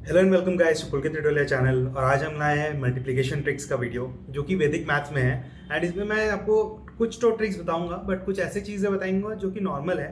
Hello and welcome guys to Pulkit tutorial channel. और आज हम लाए हैं मल्टीप्लिकेशन ट्रिक्स का वीडियो जो कि वैदिक मैथ्स में है। एंड इसमें मैं आपको कुछ तो ट्रिक्स बताऊंगा, बट कुछ ऐसी चीज़ें बताऊंगा जो कि नॉर्मल है।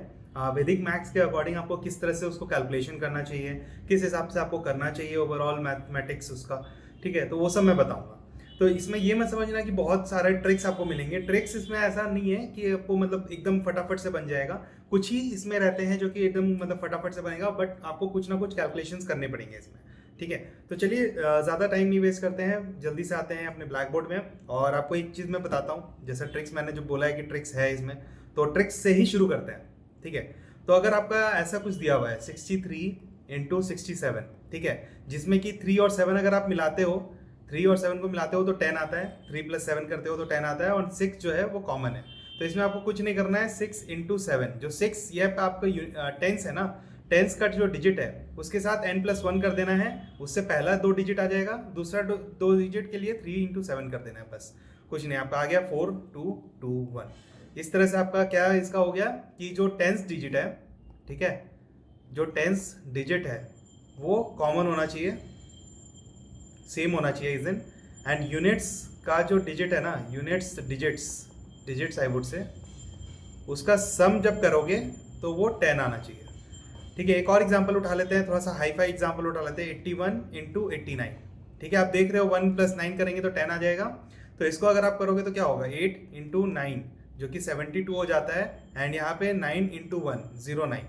वैदिक मैथ्स के अकॉर्डिंग आपको किस तरह से उसको कैलकुलेशन करना चाहिए, किस हिसाब से आपको करना चाहिए ओवरऑल मैथमेटिक्स उसका, ठीक है, तो वो सब मैं बताऊंगा। तो इसमें ये मत समझना कि बहुत सारे ट्रिक्स आपको मिलेंगे। ट्रिक्स इसमें ऐसा नहीं है कि आपको मतलब एकदम फटाफट से बन जाएगा। कुछ ही इसमें रहते हैं जो कि एकदम मतलब फटाफट से बनेगा, बट आपको कुछ ना कुछ कैलकुलेशंस करने पड़ेंगे इसमें, ठीक है। तो चलिए ज़्यादा टाइम नहीं वेस्ट करते हैं, जल्दी से आते हैं अपने ब्लैक बोर्ड में। और आपको एक चीज़ मैं बताता हूँ, जैसा ट्रिक्स मैंने जो बोला है कि ट्रिक्स है इसमें, तो ट्रिक्स से ही शुरू करते हैं, ठीक है। तो अगर आपका ऐसा कुछ दिया हुआ है 63 × 67, ठीक है, जिसमें कि 3 और 7 अगर आप मिलाते हो, 3 और 7 को मिलाते हो तो 10 आता है, 3 + 7 करते हो तो 10 आता है, और 6 जो है वो कॉमन है। तो इसमें आपको कुछ नहीं करना है। 6 × 7, जो 6 ये आपका टेंस है ना, टेंस का जो डिजिट है उसके साथ n+1 कर देना है। उससे पहला 2 डिजिट आ जाएगा, दूसरा 2 डिजिट के लिए 3 × 7 कर देना है, बस कुछ नहीं। आपका आ गया 4 2 2 1। इस तरह से आपका क्या इसका हो गया कि जो टेंस डिजिट है, ठीक है, जो टेंस डिजिट है वो कॉमन होना चाहिए, सेम होना चाहिए इस दिन। एंड यूनिट्स का जो डिजिट है ना, units digits I would say, उसका सम जब करोगे तो वो 10 आना चाहिए, ठीक है। एक और एग्जांपल उठा लेते हैं, थोड़ा सा हाई फाई एग्जांपल उठा लेते हैं। 81 × 89, ठीक है। आप देख रहे हो 1 + 9 करेंगे तो 10 आ जाएगा। तो इसको अगर आप करोगे तो क्या होगा, 8 × 9 जो कि 72 हो जाता है। एंड यहाँ पे 9 × 1 09,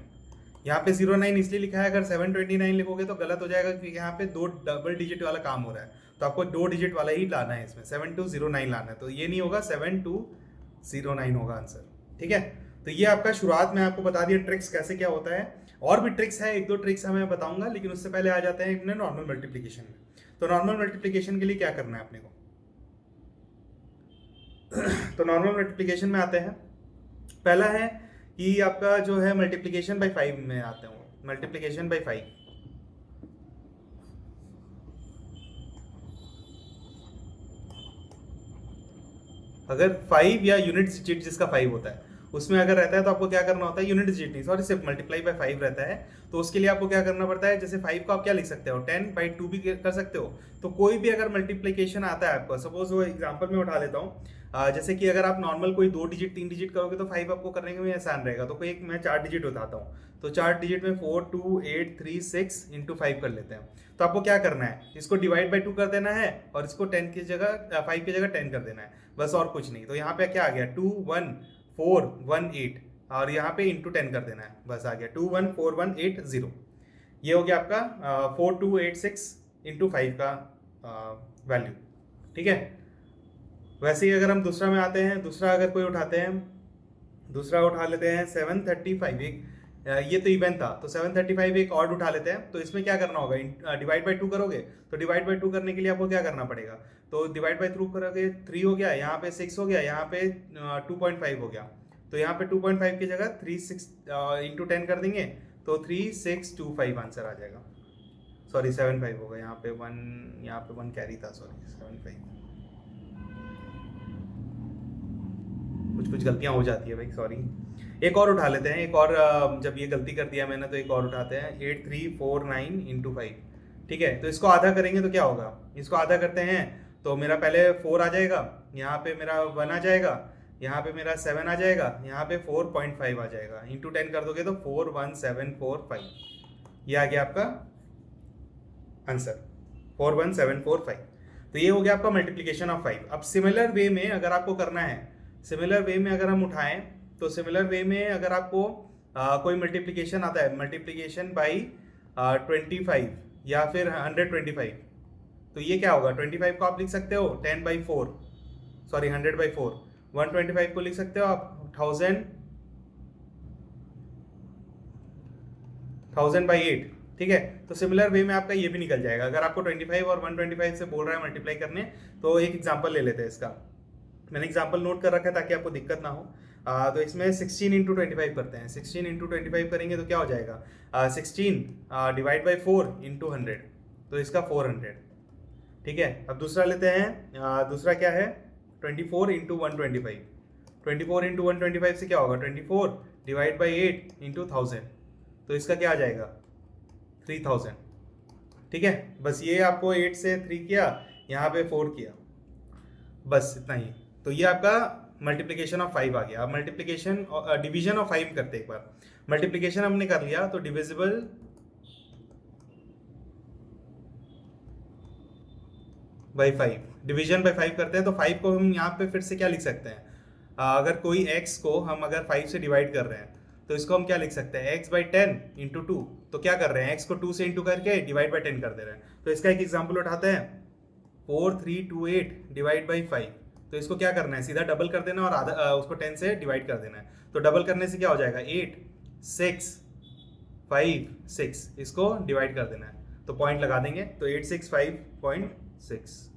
यहाँ पे 09 इसलिए लिखा है, अगर 729 लिखोगे तो गलत हो जाएगा क्योंकि यहाँ पे 2 डबल डिजिट वाला काम हो रहा है। तो आपको 2 डिजिट वाला ही लाना है, इसमें 7209 लाना है। तो ये नहीं होगा, 7209 होगा आंसर, ठीक है। तो ये आपका शुरुआत में आपको बता दिया ट्रिक्स कैसे क्या होता है। और भी ट्रिक्स है, एक दो ट्रिक्स मैं बताऊंगा, लेकिन उससे पहले आ जाते हैं अपने नॉर्मल मल्टीप्लिकेशन में। तो नॉर्मल मल्टीप्लिकेशन के लिए क्या करना है अपने को तो नॉर्मल मल्टीप्लिकेशन में आते हैं। पहला है कि आपका जो है मल्टीप्लिकेशन बाय 5 में आते हैं, मल्टीप्लिकेशन बाय 5। अगर 5 या यूनिट डिजिट जिसका 5 होता है उसमें अगर रहता है तो आपको क्या करना होता है, यूनिट डिजिट नहीं, सॉरी, सिर्फ मल्टीप्लाई बाय 5 रहता है। तो उसके लिए आपको क्या करना पड़ता है, जैसे 5 को आप क्या लिख सकते हो, 10/2 भी कर सकते हो। तो कोई भी अगर मल्टीप्लिकेशन आता है आपको, सपोज वो एग्जाम्पल में उठा लेता हूँ, जैसे कि अगर आप नॉर्मल कोई 2 डिजिट 3 डिजिट करोगे तो 5 आपको करने में आसान रहेगा। तो कोई एक मैं 4 डिजिट बताता हूँ। तो 4 डिजिट में 4 2 8 3 6 × 5 कर लेते हैं। तो आपको क्या करना है, इसको डिवाइड बाय 2 कर देना है और इसको 10 की जगह 5 की जगह 10 कर देना है, बस और कुछ नहीं। तो यहाँ पे क्या आ गया, 2 1 4 1 8, और यहाँ पे इंटू 10 कर देना है, बस आ गया 2 1 4 1 8 0। ये हो गया आपका 4286 × 5 का वैल्यू, ठीक है। वैसे ही अगर हम दूसरा में आते हैं, दूसरा अगर कोई उठाते हैं, दूसरा उठा लेते हैं 735। एक ये तो इवन था, तो 735 एक और उठा लेते हैं। तो इसमें क्या करना होगा, डिवाइड बाय 2 करोगे। तो डिवाइड बाय 2 करने के लिए आपको क्या करना पड़ेगा, तो डिवाइड बाय 2 करोगे, 3 हो गया, यहाँ पे 6 हो गया, यहाँ पे 2.5 हो गया। तो यहाँ पे 2.5 की जगह 3 6 × 10 कर देंगे तो 3625 आंसर आ जाएगा। सॉरी 75 होगा, यहाँ पे 1, यहाँ पे 1 कैरी था, सॉरी 75। कुछ कुछ गलतियां हो जाती है भाई, सॉरी। एक और उठा लेते हैं, एक और जब ये गलती कर दिया मैंने तो एक और उठाते हैं, 8349 × 5, ठीक है। तो इसको आधा करेंगे तो क्या होगा, इसको आधा करते हैं तो मेरा पहले 4 आ जाएगा, यहाँ पे मेरा 1 आ जाएगा, यहाँ पे मेरा 7 आ जाएगा, यहाँ पे 4.5 आ जाएगा। इंटू 10 कर दोगे तो 41745, ये आ गया आपका आंसर 41745। तो ये हो गया आपका मल्टीप्लीकेशन ऑफ 5। अब सिमिलर वे में अगर आपको करना है, सिमिलर वे में अगर हम उठाएं, तो सिमिलर वे में अगर आपको कोई मल्टीप्लिकेशन आता है, मल्टीप्लिकेशन बाई 25 या फिर 125, तो ये क्या होगा, 25 को आप लिख सकते हो 10/4, सॉरी 100/4। 125 को लिख सकते हो आप 1000/8, ठीक है। तो सिमिलर वे में आपका ये भी निकल जाएगा। अगर आपको 25 और 125 से बोल रहा है मल्टीप्लाई करने, तो एक एग्जांपल ले लेते हैं इसका। मैंने एग्जांपल नोट कर रखा है ताकि आपको दिक्कत ना हो। तो इसमें 16 × 25 करते हैं। 16 × 25 करेंगे तो क्या हो जाएगा, 16 डिवाइड बाई 4 × 100, तो इसका 400, ठीक है। अब दूसरा लेते हैं, दूसरा क्या है, 24 × 125। 24 × 125 से क्या होगा, 24 डिवाइड बाई 8 × 1000, तो इसका क्या आ जाएगा 3000, ठीक है, बस ये आपको 8 से 3 किया, यहाँ पे 4 किया, बस इतना ही। तो ये आपका मल्टीप्लिकेशन ऑफ 5 आ गया। अब मल्टीप्लिकेशन डिवीजन ऑफ 5 करते हैं एक बार। मल्टीप्लिकेशन हमने कर लिया तो डिविजिबल बाई 5, डिवीजन बाई 5 करते हैं तो 5 को हम यहाँ पे फिर से क्या लिख सकते हैं, अगर कोई x को हम अगर 5 से डिवाइड कर रहे हैं तो इसको हम क्या लिख सकते हैं, x बाई 10 इंटू 2। तो क्या कर रहे हैं, x को 2 से इंटू करके डिवाइड बाई 10 कर दे रहे हैं। तो इसका एक एग्जाम्पल उठाते हैं, 4328 डिवाइड बाई 5। तो इसको क्या करना है, सीधा डबल कर देना और आधा उसको 10 से डिवाइड कर देना है। तो डबल करने से क्या हो जाएगा, 8 6 5 6, इसको डिवाइड कर देना है तो पॉइंट लगा देंगे। तो 865.6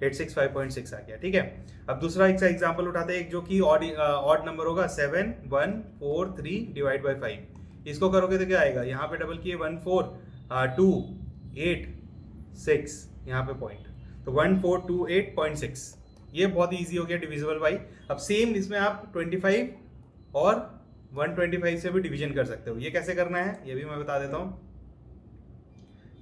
865.6 आ गया। ठीक है, अब दूसरा एक एग्जाम्पल उठाते हैं, एक जो कि ऑड नंबर होगा 7 1 4 3 डिवाइड बाई 5। इसको करोगे तो क्या आएगा, यहाँ पे डबल किए 1 4 2 8 6, यहाँ पे पॉइंट, तो 1428.6। ये बहुत ईजी हो गया डिविजिबल बाई। अब सेम इसमें आप 25 और 125 से भी डिवीजन कर सकते हो। ये कैसे करना है ये भी मैं बता देता हूँ।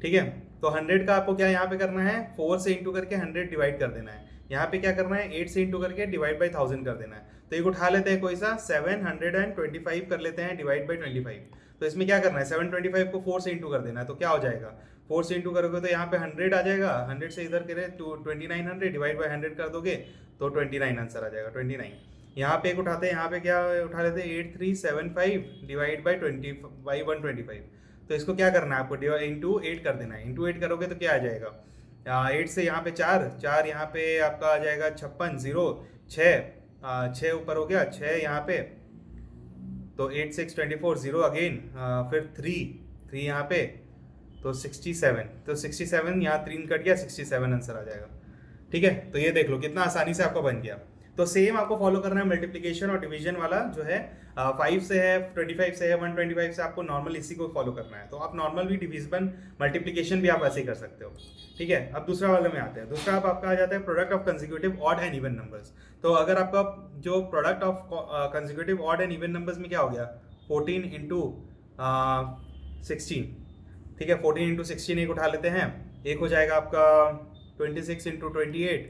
ठीक है, तो 100 का आपको क्या यहाँ पे करना है, 4 से इंटू करके 100 डिवाइड कर देना है। यहाँ पे क्या करना है, 8 से इंटू करके डिवाइड बाई 1000 कर देना है। तो एक उठा लेते हैं कोई सा, 725 कर लेते हैं डिवाइड बाई 25। तो इसमें क्या करना है, 725 को 4 से इंटू कर देना है। तो क्या हो जाएगा, 4 से इंटू करोगे तो यहाँ पे 100 आ जाएगा, 100 से इधर करे तो 2900 डिवाइड बाई 100 कर दोगे तो 29 आंसर आ जाएगा, 29। यहाँ पे एक उठाते हैं, यहाँ पे क्या उठा लेते हैं, 8375 डिवाइड बाई 125। तो इसको क्या करना है आपको, इंटू 8 कर देना है। इंटू 8 करोगे तो क्या आ जाएगा, 8 से यहाँ पे 4 यहाँ पे आपका आ जाएगा 56 0 6 ऊपर हो गया 6 यहाँ पे, तो 8 6 24 0 अगेन, फिर 3 यहाँ पे, तो 67, तो 67 यहाँ 3 कट गया, 67 आंसर आ जाएगा। ठीक है, तो ये देख लो कितना आसानी से आपका बन गया। तो सेम आपको फॉलो करना है मल्टीप्लिकेशन और डिवीजन वाला जो है, 5 से है, 25 से है, 125 से, आपको नॉर्मल इसी को फॉलो करना है। तो आप नॉर्मल भी डिविजन मल्टीप्लिकेशन भी आप ऐसे ही कर सकते हो। ठीक है, अब दूसरा वाले में आते हैं। दूसरा आपका आ जाता है product of consecutive odd and even numbers. तो अगर आपका जो product of consecutive odd and even numbers में क्या हो गया, 14 इंटू 16। ठीक है, 14 इंटू 16 एक उठा लेते हैं, एक हो जाएगा आपका 26 इंटू 28,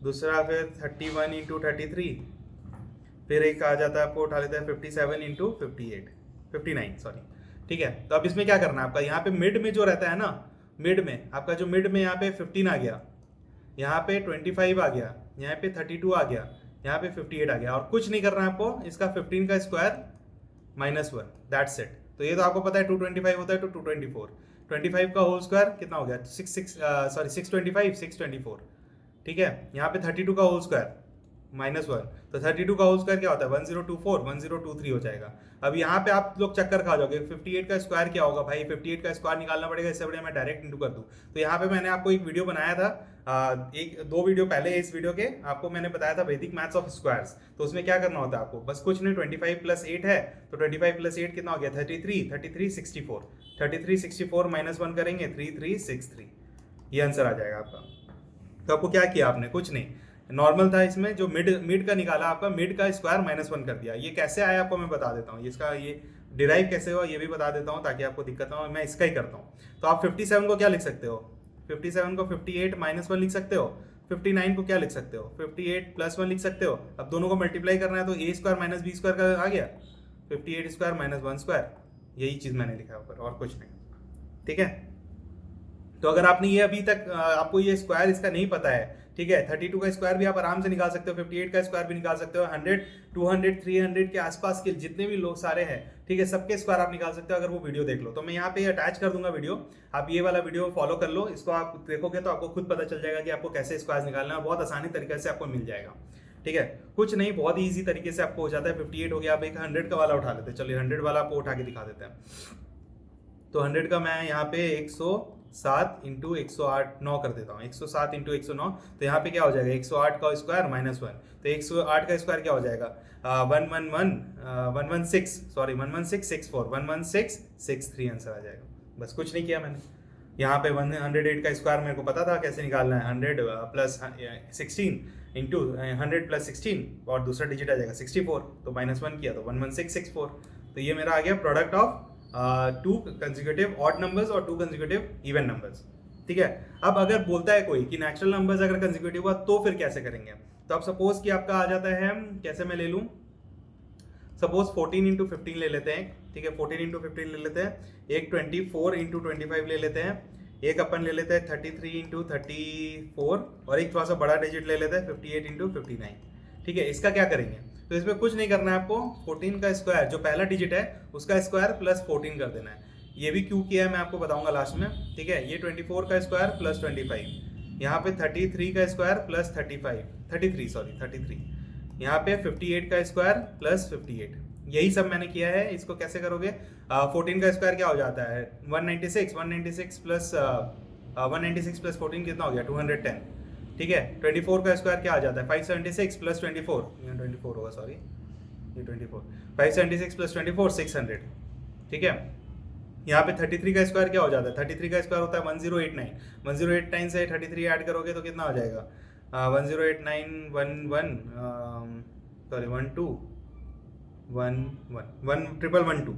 दूसरा फिर 31 इंटू 33, फिर एक आ जाता है आपको उठा लेते हैं 57 इंटू 59 सॉरी। ठीक है, तो अब इसमें क्या करना है आपका, यहाँ पे मिड में जो रहता है ना, मिड में आपका जो मिड में यहाँ पे 15 आ गया, यहाँ पे 25 आ गया, यहाँ पे 32 आ गया, यहाँ पे 58 आ गया, और कुछ नहीं करना है आपको। इसका 15 का स्क्वायर -1, दैट्स इट। तो ये तो आपको पता है 225 होता है तो 224, 25 का होल स्क्वायर कितना हो गया, 625 624। ठीक है, यहाँ पे 32 का होल स्क्वायर -1, तो 32 का होल स्क्वायर क्या होता है, 1024 1023 हो जाएगा। अब यहाँ पे आप लोग चक्कर खा जाओगे, 58 का स्क्वायर क्या होगा भाई, 58 का स्क्वायर निकालना पड़ेगा, इससे बढ़िया मैं डायरेक्ट इंटू कर दूँ। तो यहाँ पे मैंने आपको एक वीडियो बनाया था, एक 2 वीडियो पहले इस वीडियो के आपको मैंने बताया था वैदिक मैथ्स ऑफ स्क्वायर्स। तो उसमें क्या करना होता है आपको, बस कुछ नहीं, 25 + 8 है, तो 25 + 8 कितना हो गया, 33 64, 33 64 -1 करेंगे 3363, ये आंसर आ जाएगा आपका। तो आपको क्या किया आपने, कुछ नहीं, नॉर्मल था, इसमें जो मिड का निकाला आपका, मिड का स्क्वायर -1 कर दिया। ये कैसे आया आपको मैं बता देता हूँ, इसका ये डिराइव कैसे हुआ ये भी बता देता हूँ ताकि आपको दिक्कत ना हो। मैं इसका ही करता हूँ। तो आप 57 को क्या लिख सकते हो, 57 को 58 -1 लिख सकते हो, 59 को क्या लिख सकते हो, 58 + 1 लिख सकते हो। अब दोनों को मल्टीप्लाई करना है तो a² - b² का आ गया, 58² - 1², यही चीज़ मैंने लिखा है ऊपर, और कुछ नहीं। ठीक है, तो अगर आपने ये अभी तक आपको ये स्क्वायर इसका नहीं पता है, ठीक है, 32 का स्क्वायर भी आप आराम से निकाल सकते हो, 58 का स्क्वायर भी निकाल सकते हो, 100 200 300 के आसपास के जितने भी लोग सारे हैं, ठीक है, सबके स्क्वायर आप निकाल सकते हो अगर वो वीडियो देख लो। तो मैं यहाँ पे अटैच कर दूंगा वीडियो, आप ये वाला वीडियो फॉलो कर लो, इसको आप देखोगे तो आपको खुद पता चल जाएगा कि आपको कैसे स्क्वायर निकालना है, बहुत आसानी तरीके से आपको मिल जाएगा। ठीक है, कुछ नहीं, बहुत ही ईजी तरीके से आपको हो जाता है। 58 हो गया, आप एक 100 का वाला उठा लेते हैं, चलिए 100 वाला आपको उठा के दिखा देते हैं। तो 100 का मैं यहाँ पे 107 इंटू 108 9 कर देता हूँ, 107 इंटू 109। तो यहाँ पे क्या हो जाएगा, 108 का स्क्वायर -1, तो 108 का स्क्वायर क्या हो जाएगा, 11664 11663 आंसर आ जाएगा। बस कुछ नहीं किया मैंने। यहाँ पे 108 का स्क्वायर मेरे को पता था कैसे निकालना है, 100 + 16 इंटू 100 + 16 और दूसरा डिजिट आ जाएगा 64, तो -1 किया तो 11664। तो ये मेरा आ गया product of 2 consecutive odd numbers और 2 कंसेक्यूटिव इवन नंबर्स। ठीक है, अब अगर बोलता है कोई कि नेचुरल नंबर्स अगर कंसेक्यूटिव हुआ तो फिर कैसे करेंगे? तो अब सपोज कि आपका आ जाता है, कैसे मैं ले लूँ, सपोज 14 इंटू 15 ले लेते हैं। ठीक है, 14 इंटू 15 ले लेते हैं, एक 24 इंटू 25 ले लेते हैं, एक अपन ले लेते हैं 33 इंटू 34, और एक थोड़ा सा बड़ा डिजिट ले लेते हैं 58 इंटू 59। ठीक है, इसका क्या करेंगे? तो इसमें कुछ नहीं करना है आपको, 14 का स्क्वायर जो पहला डिजिट है उसका स्क्वायर प्लस 14 कर देना है। ये भी क्यों किया है मैं आपको बताऊंगा लास्ट में। ठीक है, ये 24 का स्क्वायर प्लस 25, यहाँ पे 33 का स्क्वायर प्लस 33, यहाँ पे 58 का स्क्वायर प्लस 58, यही सब मैंने किया है। इसको कैसे करोगे? 14 का स्क्वायर क्या हो जाता है? 196 प्लस 196 प्लस 14 कितना हो गया? 210। ठीक है, 24 का स्क्वायर क्या आ जाता है? 576 प्लस 24, यहाँ 24 होगा, सॉरी ये 24, 576 प्लस 24 600। ठीक है, यहाँ पे 33 का स्क्वायर क्या हो जाता है? 33 का स्क्वायर होता है 1089, 1089 से 33 ऐड करोगे तो कितना हो जाएगा? 1089 सॉरी 11112,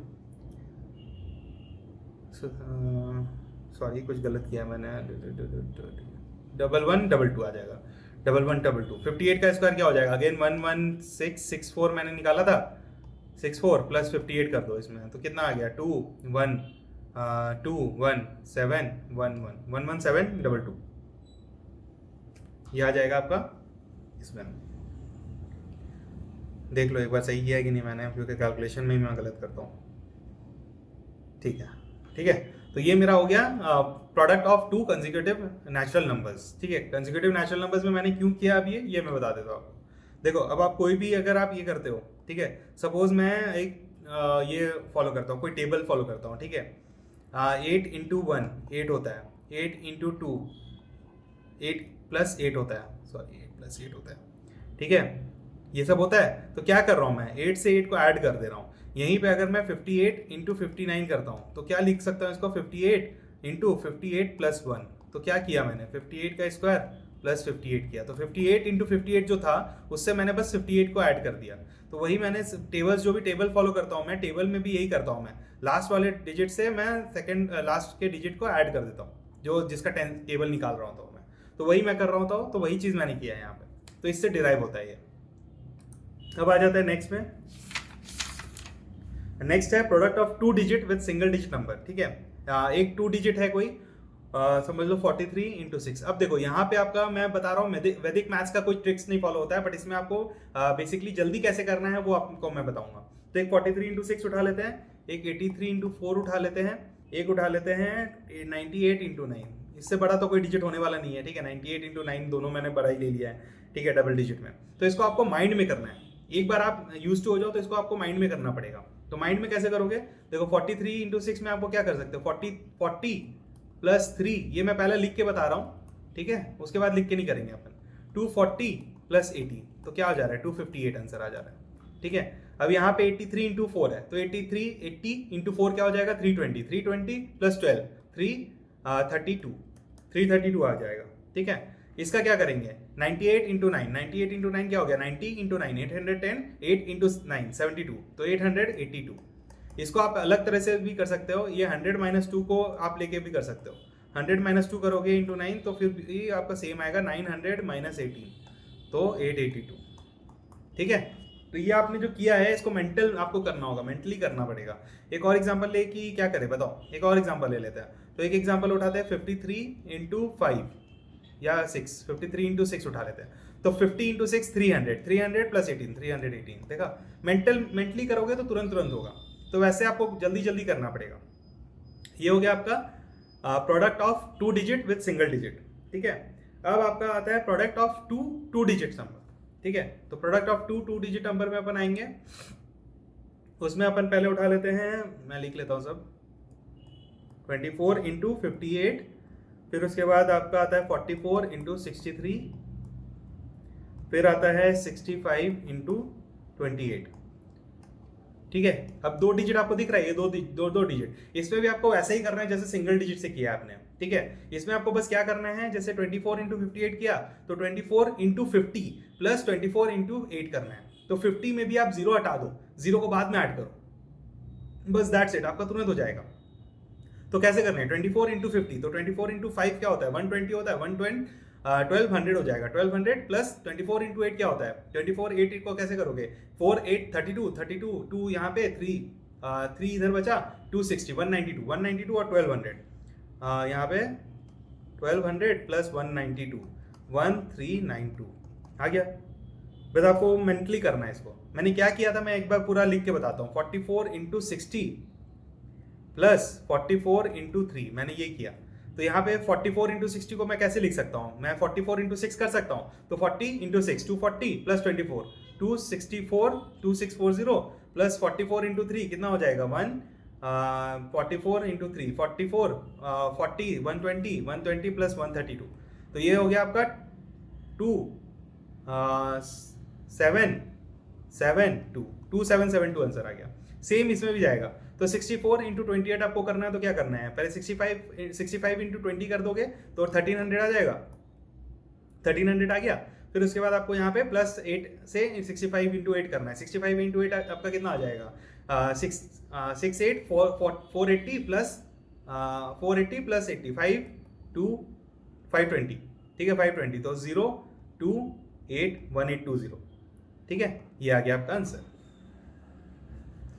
सॉरी कुछ गलत किया मैंने, 1122 आ जाएगा, 1122। 58 का स्क्वायर क्या हो जाएगा? अगेन 11664 मैंने निकाला था, 64 प्लस 58 कर दो इसमें, तो कितना आ गया? 21711, ये आ जाएगा आपका। इसमें देख लो एक बार सही किया है कि नहीं मैंने, क्योंकि कैलकुलेशन में ही मैं गलत करता हूँ। ठीक है, तो ये मेरा हो गया product of 2 consecutive natural numbers. ठीक है, कंसेक्यूटिव नेचुरल नंबर्स में मैंने क्यों किया अब ये मैं बता देता हूँ आपको। देखो, अब आप कोई भी अगर आप ये करते हो, ठीक है, सपोज मैं एक ये फॉलो करता हूँ, कोई टेबल फॉलो करता हूँ। ठीक है, 8 इंटू 1 8 होता है, 8 इंटू 2 8 प्लस 8 होता है, सॉरी 8 प्लस 8 होता है। ठीक है, ये सब होता है। तो क्या कर रहा हूँ मैं? 8 से 8 को ऐड कर दे रहा हूँ। यहीं पे अगर मैं 58 इंटू 59 करता हूँ तो क्या लिख सकता हूँ इसको? 58 इंटू 58 प्लस 1। तो क्या किया मैंने? 58 का स्क्वायर प्लस 58 किया, तो 58 इंटू 58 जो था उससे मैंने बस 58 को ऐड कर दिया। तो वही मैंने टेबल्स, जो भी टेबल फॉलो करता हूँ मैं, टेबल में भी यही करता हूँ मैं, लास्ट वाले डिजिट से मैं सेकंड लास्ट के डिजिट को ऐड कर देता हूँ, जो जिसका टेबल निकाल रहा होता हूँ मैं। तो वही मैं कर रहा होता हूँ, तो वही चीज़ मैंने किया है यहाँ पे, तो इससे डिराइव होता है ये। अब आ जाता है नेक्स्ट में। नेक्स्ट है product of 2 digit with single digit number. ठीक है, एक 2 डिजिट है कोई, समझ लो 43 इंटू 6। अब देखो यहाँ पे आपका मैं बता रहा हूँ, वैदिक मैथ्स का कोई ट्रिक्स नहीं फॉलो होता है, बट इसमें आपको बेसिकली जल्दी कैसे करना है वो आपको मैं बताऊंगा। तो एक 43 इंटू 6 उठा लेते हैं, एक 83 इंटू 4 उठा लेते हैं, एक उठा लेते हैं 98 इंटू 9। इससे बड़ा तो कोई डिजिट होने वाला नहीं है। ठीक है, 98 इंटू 9 दोनों मैंने बड़ा ही ले लिया है। ठीक है, डबल डिजिट में। तो इसको आपको माइंड में करना है। एक बार आप यूज टू हो जाओ तो इसको आपको माइंड में करना पड़ेगा। तो माइंड में कैसे करोगे? देखो 43 इंटू 6 में आपको क्या कर सकते हो? 40 प्लस 3, ये मैं पहले लिख के बता रहा हूँ। ठीक है, उसके बाद लिख के नहीं करेंगे अपन। 240 प्लस 80, तो क्या आ जा रहा है? 258 आंसर आ जा रहा है। ठीक है, अब यहाँ पे 83 इंटू 4 है, तो 80 इंटू 4 क्या हो जाएगा? 320, 320 प्लस 12 332 आ जाएगा। ठीक है, इसका क्या करेंगे? 98 इंटू 9, 98 इंटू 9 क्या हो गया? 90 इंटू 9 810, 8 इंटू 9 72, तो 882। इसको आप अलग तरह से भी कर सकते हो, ये 100 माइनस 2 को आप लेके भी कर सकते हो। 100 माइनस 2 करोगे इंटू 9 तो फिर भी आपका सेम आएगा, 900 माइनस 18, तो 882। ठीक है, तो ये आपने जो किया है इसको मेंटल आपको करना होगा, मेंटली करना पड़ेगा। एक और एग्जांपल ले कि क्या करें बताओ, एक और एग्जांपल ले लेते हैं। तो एक एग्जांपल उठाते हैं 53 इंटू 5 या 6, 53 इंटू 6 उठा लेते हैं। तो 50 इंटू 6 300 प्लस 18 318। देखा, मेंटली करोगे तो तुरंत होगा। तो वैसे आपको जल्दी जल्दी करना पड़ेगा। ये हो गया आपका product of 2 digit with single digit. ठीक है, अब आपका आता है प्रोडक्ट ऑफ 2 डिजिट नंबर। ठीक है, तो प्रोडक्ट ऑफ 2 डिजिट नंबर में अपन आएंगे, उसमें अपन पहले उठा लेते हैं, मैं लिख लेता हूं सब, 24 इंटू 58, फिर उसके बाद आपका आता है 44 इंटू 63, फिर आता है 65 इंटू 28। ठीक है, अब 2 डिजिट आपको दिख रहा है, ये दो डिजिट। इसमें भी आपको वैसे ही करना है जैसे सिंगल डिजिट से किया आपने। ठीक है, इसमें आपको बस क्या करना है, जैसे 24 इंटू 58 किया तो 24 इंटू 50 प्लस 24 इंटू 8 करना है। तो 50 में भी आप 0 हटा दो, 0 को बाद में ऐड करो। बस दैट्स इट, आपका तुरंत हो जाएगा। तो कैसे करना है, 24 इंटू 50, तो 24 इंटू 5 क्या होता है, 120 होता है, 1200 हो जाएगा, 1200 प्लस 24 इंटू 8 क्या होता है, 24, 8 को कैसे करोगे, 4 8 32, 32 2 यहाँ पे 3 इधर बचा, 260, 192 और 1200, यहाँ पे 1200 प्लस 192, 1392 आ गया। बस आपको मेंटली करना है इसको। मैंने क्या किया था, मैं एक बार पूरा लिख के बताता हूँ, 44 इंटू 60 प्लस 44 इंटू 3, मैंने ये किया। तो यहाँ पे 44 इंटू 60 को मैं कैसे लिख सकता हूँ, मैं 44 इंटू 6 कर सकता हूँ, तो 40 इंटू 6 240 प्लस 24 264 2640 प्लस 44 इंटू 3 कितना हो जाएगा 44 इंटू 3 44 40 120 प्लस 132, तो ये हो गया आपका 2772 आंसर आ गया। सेम इसमें भी जाएगा, तो 64 इंटू 28 आपको करना है, तो क्या करना है, पहले 65 इंटू 20 कर दोगे तो 1300 आ जाएगा, 1300 आ गया। फिर उसके बाद आपको यहाँ पे प्लस 8 से 65 इंटू 8 करना है, 65 इंटू 8 आपका कितना आ जाएगा, 480 प्लस 85 टू 520, ठीक है 520, तो 0281820, ठीक है, ये आ गया आपका आंसर।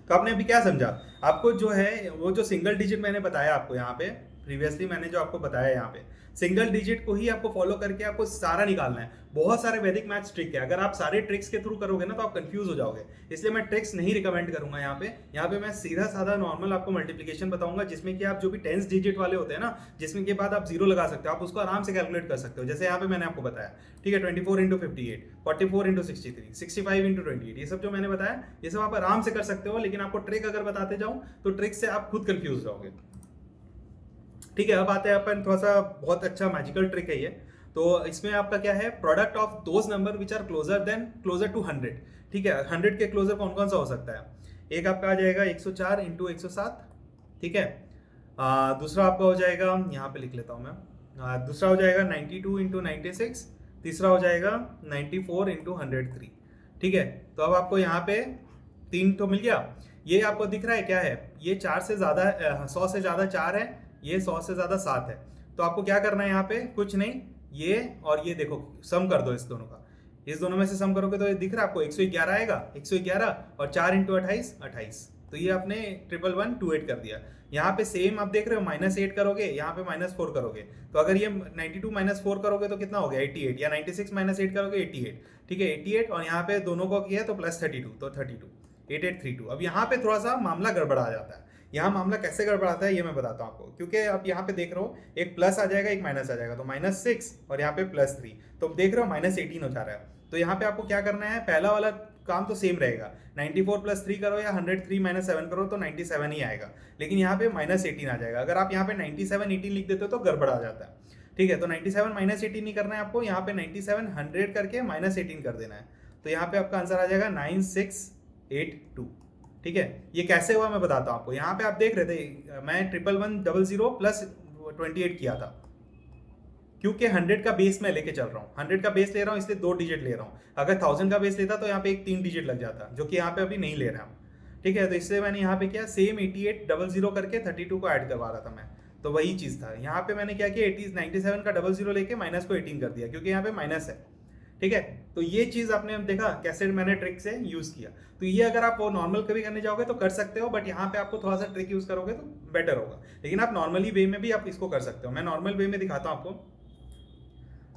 तो आपने अभी क्या समझा, आपको जो है वो जो सिंगल डिजिट मैंने बताया आपको यहाँ पे प्रीवियसली, मैंने जो आपको बताया यहाँ पे सिंगल डिजिट को ही आपको फॉलो करके आपको सारा निकालना है। बहुत सारे वैदिक मैथ्स ट्रिक है, अगर आप सारे ट्रिक्स के थ्रू करोगे ना तो आप कंफ्यूज हो जाओगे, इसलिए मैं ट्रिक्स नहीं रिकमेंड करूंगा यहाँ पे मैं सीधा साधा नॉर्मल आपको मल्टीप्लिकेशन बताऊंगा, जिसमें कि आप जो भी 10 डिजिट वाले होते हैं ना, जिसमें के बाद आप जीरो लगा सकते हो, आप उसको आराम से कैलकुलेट कर सकते हो। जैसे यहाँ पे मैंने आपको बताया, ठीक है, 24 इंटू 58, 44 इंटू 63, 65 इंटू 28, ये सब जो मैंने बताया ये सब आप आराम से कर सकते हो, लेकिन आपको ट्रिक अगर बताते जाऊं तो ट्रिक से आप खुद कंफ्यूज रहोगे। ठीक है, अब आते हैं अपन थोड़ा सा, बहुत अच्छा मैजिकल ट्रिक है ये। तो इसमें आपका क्या है, product of those number which are closer to 100, ठीक है, 100 के क्लोजर कौन कौन सा हो सकता है, एक आपका आ जाएगा 104 इंटू 107, ठीक है, दूसरा आपका हो जाएगा, यहाँ पे लिख लेता हूँ मैं, दूसरा हो जाएगा 92 इंटू 96, तीसरा हो जाएगा 94 इंटू 103, ठीक है। तो अब आपको यहाँ पे 3 तो मिल गया, ये आपको दिख रहा है क्या है, ये 4 से ज़्यादा 100 से ज़्यादा 4 है, ये 100 से ज़्यादा 7 है। तो आपको क्या करना है यहाँ पे, कुछ नहीं, ये और ये देखो सम कर दो इस दोनों का, इस दोनों में से सम करोगे तो ये दिख रहा है आपको 111 आएगा, 111 और 4 इंटू 28 28, तो ये आपने 1128 कर दिया। यहाँ पे सेम आप देख रहे हो, -8 करोगे, यहाँ पे -4 करोगे, तो अगर ये 92 -4 करोगे तो कितना हो गया 88, या 96 -8 करोगे 88, ठीक है 88, और यहाँ पे दोनों को किया तो +32, तो 32 8832। अब यहाँ पे थोड़ा सा मामला गड़बड़ा जाता है, यहाँ मामला कैसे गड़बड़ाता है ये मैं बताता हूँ आपको, क्योंकि आप यहाँ पे देख रहे हो एक प्लस आ जाएगा एक माइनस आ जाएगा, तो -6 और यहाँ पे +3, तो देख रहे हो -18 हो जा रहा है। तो यहाँ पे आपको क्या करना है, पहला वाला काम तो सेम रहेगा, 94 + 3 करो या 103 - 7 करो तो 97 ही आएगा, लेकिन यहाँ पे -18 आ जाएगा। अगर आप यहाँ पे 97 18 लिख देते हो तो गड़बड़ आ जाता है, ठीक है। तो 97 -18 नहीं करना है आपको, यहाँ पे 97 100 करके -18 कर देना है, तो यहाँ पे आपका आंसर आ जाएगा 9682, ठीक है। ये कैसे हुआ मैं बताता हूँ आपको। यहाँ पे आप देख रहे थे मैं 1100 प्लस 28 किया था, क्योंकि 100 का बेस मैं लेके चल रहा हूँ, 100 का बेस ले रहा हूँ इसलिए 2 डिजिट ले रहा हूँ। अगर 1000 का बेस लेता तो यहाँ पे एक 3 डिजिट लग जाता, जो कि यहाँ पे अभी नहीं ले रहा हूँ, ठीक है। तो इसलिए मैंने यहाँ पे किया, सेम 8800 करके 32 को ऐड करवा रहा था मैं, तो वही चीज़ था। यहाँ पे मैंने क्या किया, 97 का 00 लेके माइनस को 18 कर दिया, क्योंकि यहाँ पे माइनस है, ठीक है। तो ये चीज़ आपने देखा कैसे मैंने ट्रिक से यूज़ किया। तो ये अगर आप वो नॉर्मल कभी करने जाओगे तो कर सकते हो, बट यहाँ पे आपको थोड़ा सा ट्रिक यूज़ करोगे तो बेटर होगा, लेकिन आप नॉर्मली वे में भी आप इसको कर सकते हो। मैं नॉर्मल वे में दिखाता हूँ आपको।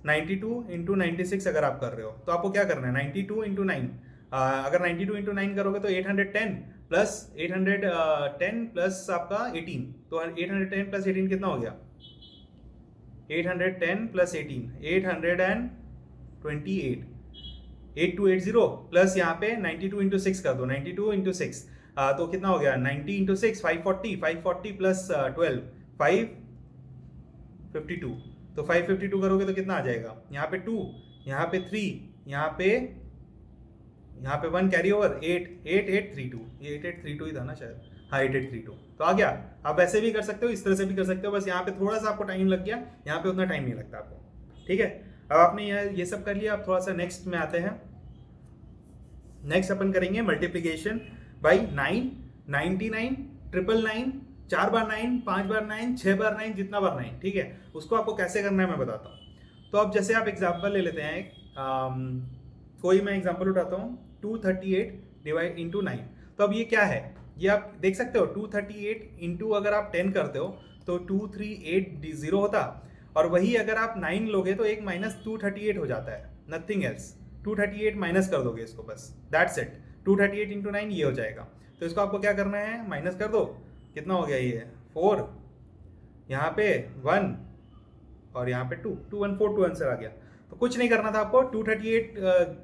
92 इंटू 96 अगर आप कर रहे हो तो आपको क्या करना है, 92 इंटू 9, अगर 92 इंटू 9 करोगे तो 810 प्लस 810 प्लस आपका 18, तो 810 प्लस 18 कितना हो गया, 810 प्लस 18 828, 8280 प्लस यहाँ पे 92 इंटू 6 कर दो, 92 इंटू 6 तो कितना हो गया, 90 इंटू 6 540 प्लस 12 552, तो 552 करोगे तो कितना आ जाएगा, यहाँ पे 2, यहाँ पे 3, यहाँ पे 1 कैरी ओवर 8832, ये 8832 ही था ना शायद, हाँ 8832, तो आ गया। आप ऐसे भी कर सकते हो, इस तरह से भी कर सकते हो, बस यहाँ पे थोड़ा सा आपको टाइम लग गया, यहाँ पे उतना टाइम नहीं लगता आपको, ठीक है। अब आपने ये सब कर लिया, अब थोड़ा सा नेक्स्ट में आते हैं। नेक्स्ट अपन करेंगे मल्टीप्लिकेशन बाई 9, 99, ट्रिपल 9, 4 बार 9, 5 बार 9, 6 बार 9, जितना बार 9, ठीक है। उसको आपको कैसे करना है मैं बताता हूँ। तो अब जैसे आप एग्जाम्पल ले लेते हैं, कोई मैं एग्जाम्पल उठाता हूँ 238 डिवाइड इंटू 9। तो अब ये क्या है, ये आप देख सकते हो 238 इंटू अगर आप 10 करते हो तो 238 होता, और वही अगर आप 9 लोगे तो एक माइनस 238 हो जाता है, नथिंग एल्स। 238 माइनस कर दोगे इसको, बस दैट्स इट। 238 इंटू 9 ये हो जाएगा। तो इसको आपको क्या करना है, माइनस कर दो, कितना हो गया ये 4, यहाँ पे 1 और यहाँ पे 2, 214 आंसर आ गया। तो कुछ नहीं करना था आपको, 238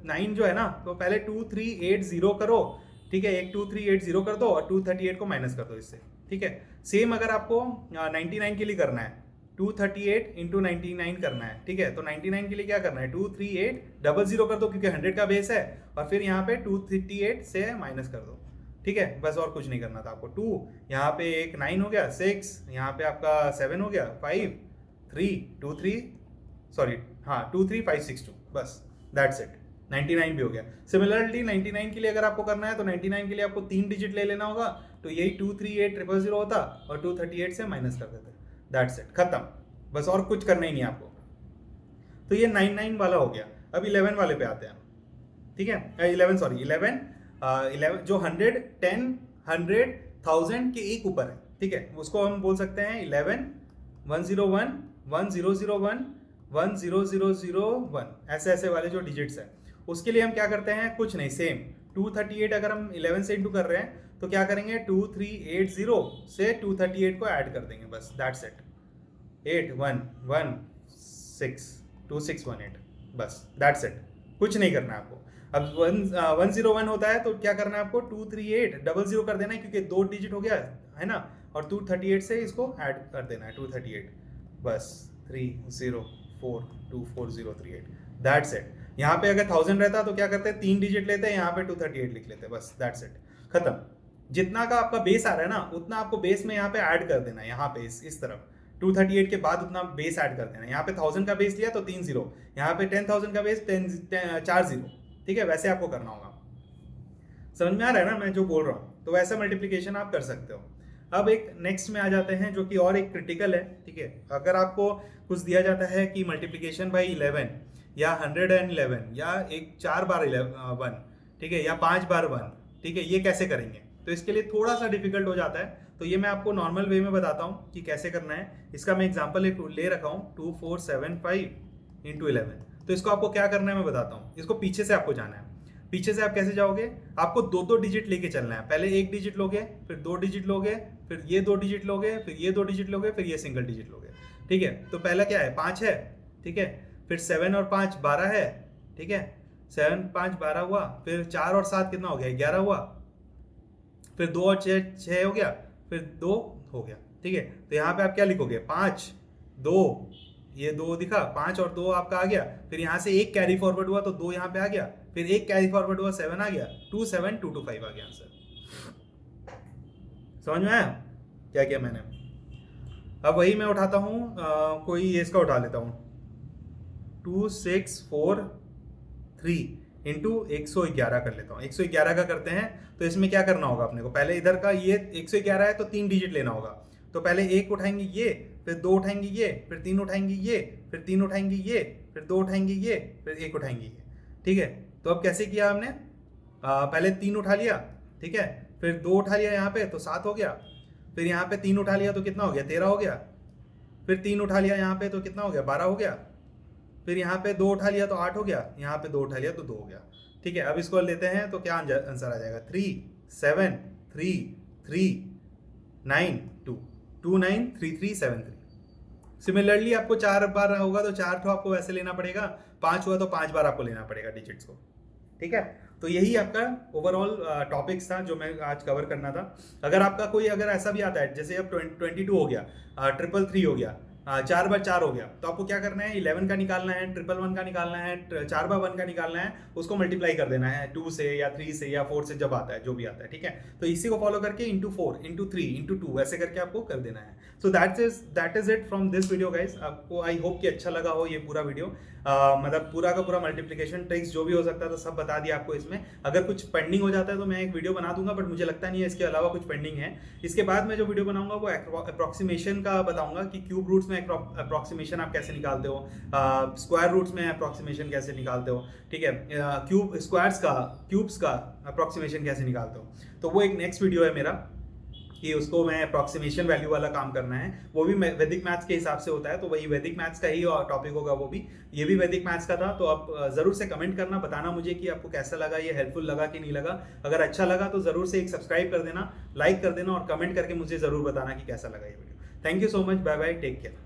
9 जो है ना, तो पहले 2380 करो, ठीक है, एक 2380 कर दो और 238 को माइनस कर दो इससे, ठीक है। सेम अगर आपको 99 के लिए करना है, 238 इंटू 99 करना है, ठीक है। तो 99 के लिए क्या करना है, 23800 कर दो क्योंकि 100 का बेस है, और फिर यहाँ पे 238 से माइनस कर दो, ठीक है, बस और कुछ नहीं करना था आपको। 2 यहाँ पे एक 9 हो गया, 6 यहाँ पे आपका 7 हो गया, 5 3 2 3 सॉरी हाँ 2 3 5 6 2, बस दैट्स इट। 99 भी हो गया। सिमिलरली 99 के लिए अगर आपको करना है तो 99 के लिए आपको 3 डिजिट ले लेना होगा, तो यही 238000 होता और 238 से माइनस कर देते, दैट्स इट, खत्म, बस और कुछ करना ही नहीं आपको। तो ये 99 वाला हो गया। अब 11 वाले पे आते हैं, ठीक है, 11 जो 100 10 100 1000 के एक ऊपर है, ठीक है, उसको हम बोल सकते हैं 11 101 1001 10001, ऐसे ऐसे वाले जो डिजिट्स हैं। उसके लिए हम क्या करते हैं, कुछ नहीं, सेम 238 अगर हम 11 से इंटू कर रहे हैं तो क्या करेंगे, 2380 से 238 को ऐड कर देंगे, बस दैट्स इट, 8116 2618, बस दैट्स इट, कुछ नहीं करना है आपको। अब 101 होता है तो क्या करना है आपको, 23800 कर देना है क्योंकि 2 डिजिट हो गया है ना, और 238 से इसको ऐड कर देना है 238, बस 304244038, दैट्स इट। यहाँ पे अगर 1000 रहता तो क्या करते हैं, 3 डिजिट लेते हैं, यहाँ पे 238 लिख लेते हैं, बस दैट्स इट, खत्म। जितना का आपका बेस आ रहा है ना, उतना आपको बेस में यहाँ पे ऐड कर देना है, यहाँ पे इस तरफ 238 के बाद उतना बेस ऐड कर देना है। यहाँ पे 1000 का बेस लिया तो 3 0, यहाँ पे 10,000 का बेस 4 0, ठीक है, वैसे आपको करना होगा। समझ में आ रहा है ना मैं जो बोल रहा हूँ, तो वैसा मल्टीप्लिकेशन आप कर सकते हो। अब एक नेक्स्ट में आ जाते हैं जो कि और एक क्रिटिकल है, ठीक है। अगर आपको कुछ दिया जाता है कि मल्टीप्लिकेशन बाई 11 या 111 या एक 4 बार 1, ठीक है, या 5 बार 1, ठीक है, ये कैसे करेंगे, तो इसके लिए थोड़ा सा डिफिकल्ट हो जाता है। तो ये मैं आपको नॉर्मल वे में बताता हूँ कि कैसे करना है। इसका मैं एग्जाम्पल एक ले रखा हूँ 2475 इंटू 11। तो इसको आपको क्या करना है मैं बताता हूँ। इसको पीछे से आपको जाना है। पीछे से आप कैसे जाओगे, आपको 2-2 डिजिट लेके चलना है। पहले 1 डिजिट लोगे, फिर 2 डिजिट लोगे, फिर ये 2 डिजिट लोगे, फिर ये 2 डिजिट लोगे, फिर ये सिंगल डिजिट लोगे, ठीक है। तो पहला क्या है, 5 है, ठीक है, फिर 7 और 5 12 है, ठीक है, 7 5 12 हुआ, फिर 4 और 7 कितना हो गया, 11 हुआ, फिर 2 और 6 हो गया, फिर 2 हो गया, ठीक है। तो यहाँ पे आप क्या लिखोगे, 5 2, ये 2 दिखा, 5 और 2 आपका आ गया, फिर यहाँ से एक कैरी फॉरवर्ड हुआ तो 2 यहाँ पे आ गया, फिर एक कैरी फॉरवर्ड हुआ 7 आ गया, 2 7 2 2 5 आ गया आंसर। समझ में आया क्या किया मैंने। अब वही मैं उठाता हूँ, कोई ये इसका उठा लेता हूँ 2643 इंटू 111 कर लेता हूँ। 111 का करते हैं तो इसमें क्या करना होगा अपने को, पहले इधर का ये 111 है तो 3 डिजिट लेना होगा। तो पहले 1 उठाएंगे ये, फिर 2 उठाएंगे ये, फिर 3 उठाएंगे ये, फिर 3 उठाएंगे ये, फिर 2 उठाएंगे ये, फिर 1 उठाएंगे ये, ठीक है। तो अब कैसे किया हमने, पहले 3 उठा लिया, ठीक है, फिर 2 उठा लिया यहाँ पे तो 7 हो गया, फिर यहाँ पे 3 उठा लिया तो कितना हो गया, 13 हो गया, फिर 3 उठा लिया यहाँ पे तो कितना हो गया, 12 हो गया, फिर यहाँ पे 2 उठा लिया तो 8 हो गया, यहाँ पे 2 उठा लिया तो 2 हो गया, ठीक है। अब इसको लेते हैं तो क्या आंसर आ जाएगा, 3 7 3 3 9 2 2 9 3 3 7 3। सिमिलरली आपको 4 बार होगा तो 4 तो आपको वैसे लेना पड़ेगा, 5 हुआ तो 5 बार आपको लेना पड़ेगा डिजिट्स को, ठीक है। तो यही आपका ओवरऑल टॉपिक्स था जो मैं आज कवर करना था। अगर आपका कोई अगर ऐसा भी आता है जैसे अब 22 हो गया, 333 हो गया, 4 बार 4 हो गया, तो आपको क्या करना है, 11 का निकालना है, 111 का निकालना है, 4 बार 1 का निकालना है, उसको मल्टीप्लाई कर देना है 2 से या 3 से या 4 से, जब आता है जो भी आता है, ठीक है। तो इसी को फॉलो करके इंटू 4 इंटू 3 इंटू 2 ऐसे करके आपको कर देना है। So that is it from this video guys. आपको आई होप कि अच्छा लगा हो ये पूरा वीडियो। मतलब पूरा का पूरा मल्टीप्लिकेशन ट्रिक्स जो भी हो सकता था सब बता दिया आपको इसमें। अगर कुछ पेंडिंग हो जाता है तो मैं एक वीडियो बना दूंगा, बट मुझे लगता नहीं है इसके अलावा कुछ पेंडिंग है। इसके बाद मैं जो वीडियो बनाऊंगा वो अप्रॉक्सीमेशन का बताऊंगा कि क्यूब रूट्स में अप्रॉक्सीमेशन आप कैसे निकालते हो, स्क्वायर रूट्स में अप्रॉक्सीमेशन कैसे निकालते हो, ठीक है, क्यूब्स का अप्रॉक्सीमेशन कैसे निकालते हो। तो वो एक नेक्स्ट वीडियो है मेरा कि उसको मैं अप्रॉक्सीमेशन वैल्यू वाला काम करना है। वो भी वैदिक मैथ्स के हिसाब से होता है, तो वही वैदिक मैथ्स का ही टॉपिक होगा वो भी। ये भी वैदिक मैथ्स का था। तो आप ज़रूर से कमेंट करना, बताना मुझे कि आपको कैसा लगा, ये हेल्पफुल लगा कि नहीं लगा। अगर अच्छा लगा तो ज़रूर से एक सब्सक्राइब कर देना, लाइक कर देना और कमेंट करके मुझे ज़रूर बताना कि कैसा लगा ये video. Thank you so much, bye bye, take care.